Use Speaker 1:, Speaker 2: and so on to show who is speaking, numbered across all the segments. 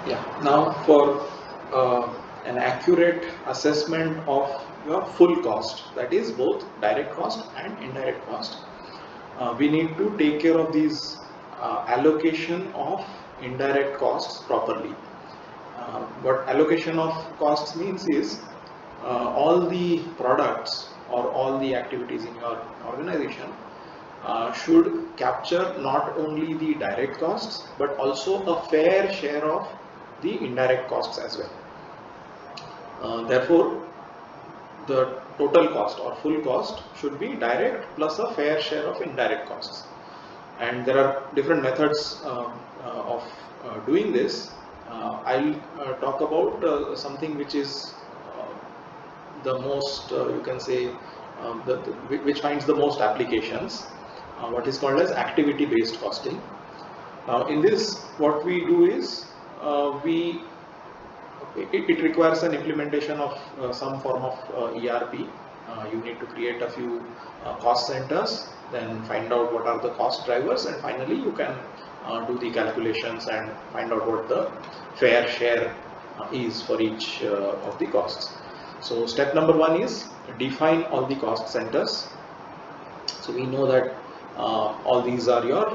Speaker 1: Yeah. Now for an accurate assessment of your full cost, that is both direct cost and indirect cost, we need to take care of these allocation of indirect costs properly. What allocation of costs means is all the products or all the activities in your organization should capture not only the direct costs but also a fair share of the indirect costs as well. Therefore, the total cost or full cost should be direct plus a fair share of indirect costs. And there are different methods of doing this. I'll talk about something which is the most, you can say, which finds the most applications, what is called as activity based costing. Now in this, what we do is it requires an implementation of some form of ERP. You need to create a few cost centers, then find out what are the cost drivers, and finally you can do the calculations and find out what the fair share is for each of the costs. So step number one is define all the cost centers. So we know that all these are your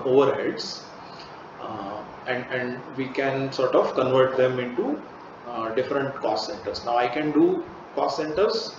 Speaker 1: overheads, and we can sort of convert them into different cost centers. Now I can do cost centers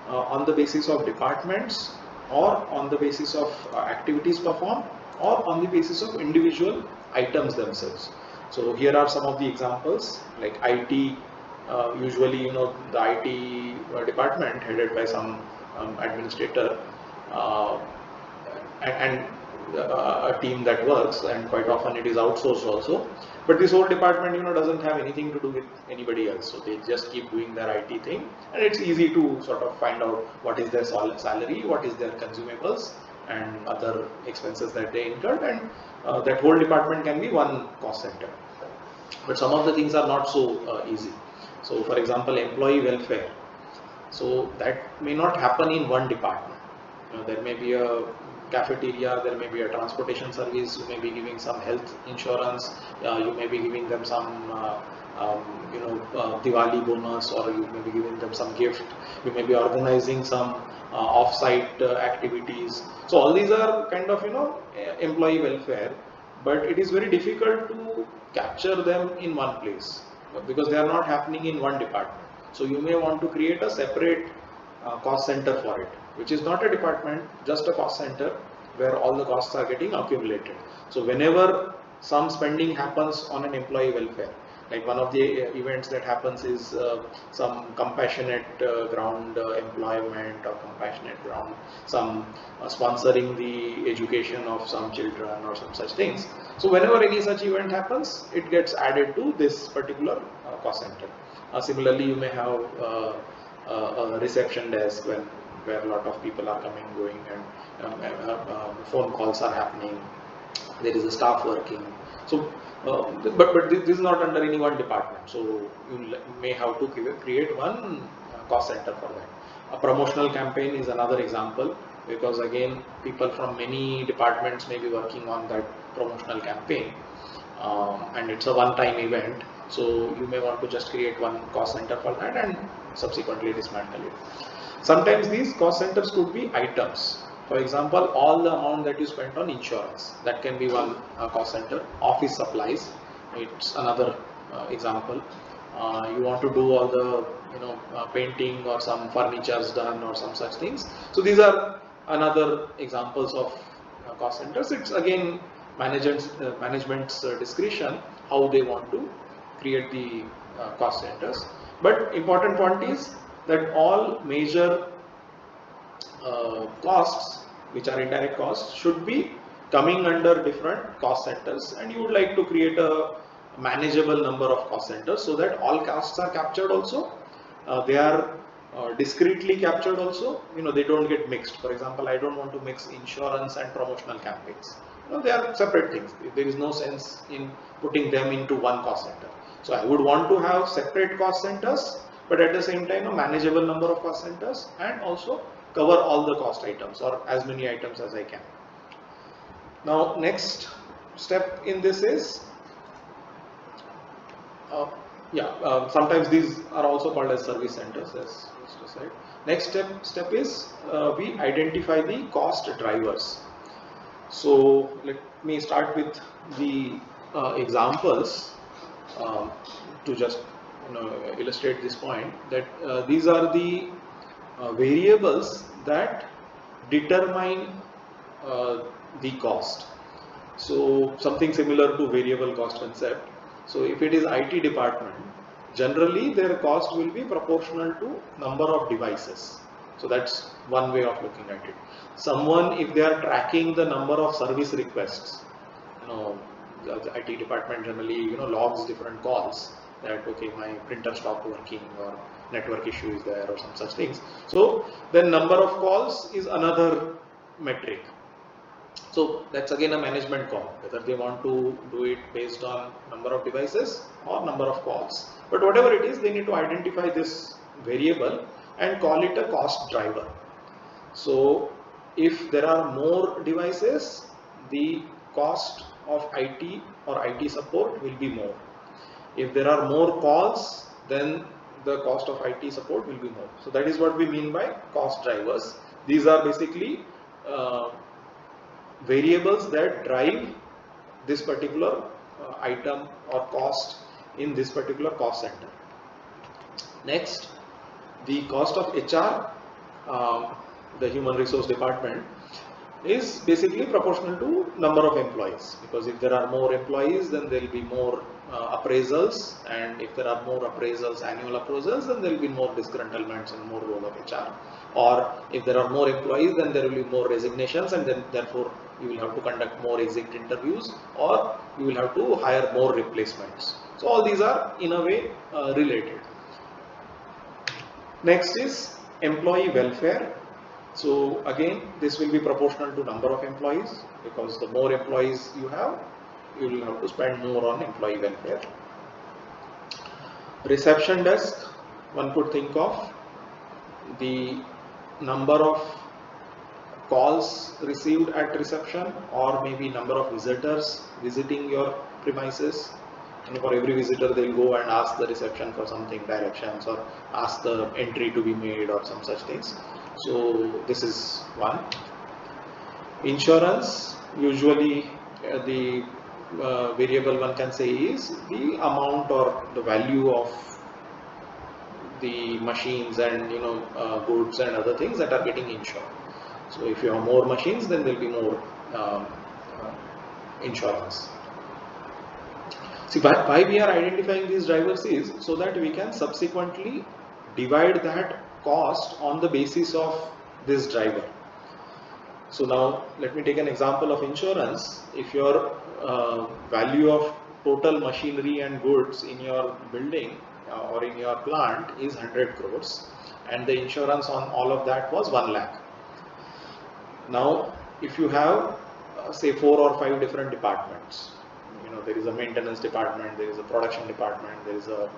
Speaker 1: on the basis of departments, or on the basis of activities performed, or on the basis of individual items themselves. So here are some of the examples, like IT. Usually, the IT department headed by some administrator, uh, and a team that works, and quite often it is outsourced also. But this whole department, doesn't have anything to do with anybody else, so they just keep doing their IT thing, and it's easy to sort of find out what is their salary, what is their consumables, and other expenses that they incurred, and that whole department can be one cost center. But some of the things are not so easy. So for example, employee welfare, so that may not happen in one department. There may be a cafeteria, there may be a transportation service, you may be giving some health insurance, you may be giving them some Diwali bonus, or you may be giving them some gift, you may be organizing some off-site activities. So all these are kind of employee welfare, but it is very difficult to capture them in one place because they are not happening in one department. So you may want to create a separate cost center for it, which is not a department, just a cost center where all the costs are getting accumulated. So whenever some spending happens on an employee welfare, like one of the events that happens is some compassionate ground employment, or compassionate ground, some sponsoring the education of some children or some such things. So whenever any such event happens, it gets added to this particular cost center. Similarly, you may have a reception desk where a lot of people are coming, going, and phone calls are happening. There is a staff working. So, but this is not under any one department. So you may have to create one cost center for that. A promotional campaign is another example, because again, people from many departments may be working on that promotional campaign, and it's a one-time event. So you may want to just create one cost center for that and subsequently dismantle it. Sometimes these cost centers could be items. For example, all the amount that you spent on insurance, that can be one cost center. Office supplies, it's another example. You want to do all the painting or some furnitures done or some such things. So these are another examples of cost centers. It's again management's discretion how they want to create the cost centers. But important point is that all major costs, which are indirect costs, should be coming under different cost centers, and you would like to create a manageable number of cost centers so that all costs are captured also. They are discreetly captured also. They don't get mixed. For example, I don't want to mix insurance and promotional campaigns. They are separate things. There is no sense in putting them into one cost center. So I would want to have separate cost centers, but at the same time a manageable number of cost centers, and also cover all the cost items, or as many items as I can. Now next step in this is Uh, yeah, sometimes these are also called as service centers, as Mr. said. Next step is we identify the cost drivers. So let me start with the examples to just illustrate this point, that these are the variables that determine the cost. So something similar to variable cost concept. So if it is IT department, generally their cost will be proportional to number of devices. So that's one way of looking at it. Someone, if they are tracking the number of service requests, the IT department generally logs different calls, that okay, my printer stopped working or network issue is there or some such things. So then number of calls is another metric. So that's again a management call, whether they want to do it based on number of devices or number of calls. But whatever it is, they need to identify this variable and call it a cost driver. So if there are more devices, the cost of IT or IT support will be more. If there are more calls, then the cost of IT support will be more. So that is what we mean by cost drivers. These are basically variables that drive this particular item or cost in this particular cost center. Next, the cost of HR, the human resource department, is basically proportional to number of employees, because if there are more employees, then there will be more appraisals, and if there are more appraisals, annual appraisals, then there will be more disgruntlements and more role of HR. Or if there are more employees, then there will be more resignations, and then therefore you will have to conduct more exit interviews, or you will have to hire more replacements. So all these are in a way related. Next is employee welfare. So again, this will be proportional to number of employees, because the more employees you will have to spend more on employee welfare. Reception desk, one could think of the number of calls received at reception, or maybe number of visitors visiting your premises. And for every visitor, they'll go and ask the reception for something, directions, or ask the entry to be made, or some such things. So this is one. Insurance, usually the variable one can say is the amount or the value of the machines and goods and other things that are getting insured. So if you have more machines, then there will be more insurance. See, why we are identifying these drivers is so that we can subsequently divide that cost on the basis of this driver. So now let me take an example of insurance. If your value of total machinery and goods in your building or in your plant is 100 crores, and the insurance on all of that was 1 lakh. Now if you have say 4 or 5 different departments, there is a maintenance department, there is a production department, there is a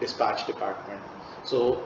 Speaker 1: dispatch department. So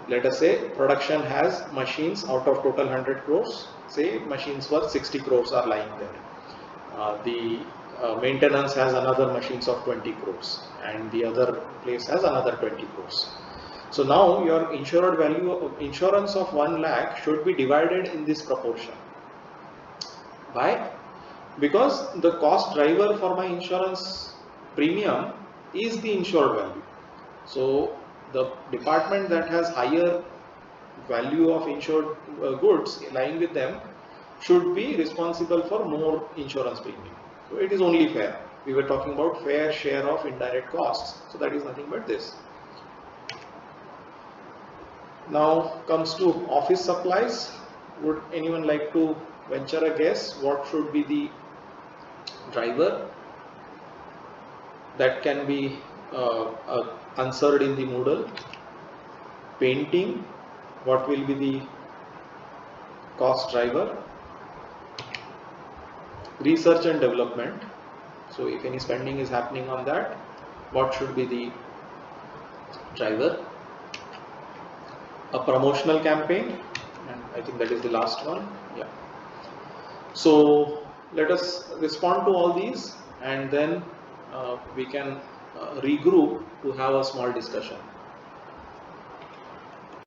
Speaker 1: let us say production has machines out of total 100 crores, say machines worth 60 crores are lying there. The maintenance has another machines of 20 crores, and the other place has another 20 crores. So now your insured value of insurance of 1 lakh should be divided in this proportion. Why? Because the cost driver for my insurance premium is the insured value. So the department that has higher value of insured goods lying with them should be responsible for more insurance premium. So it is only fair. We were talking about fair share of indirect costs. So that is nothing but this. Now comes to office supplies. Would anyone like to venture a guess what should be the driver that can be answered in the Moodle? Painting, what will be the cost driver? Research and development, so if any spending is happening on that, what should be the driver? A promotional campaign, and I think that is the last one. Yeah. So let us respond to all these, and then we can regroup to have a small discussion.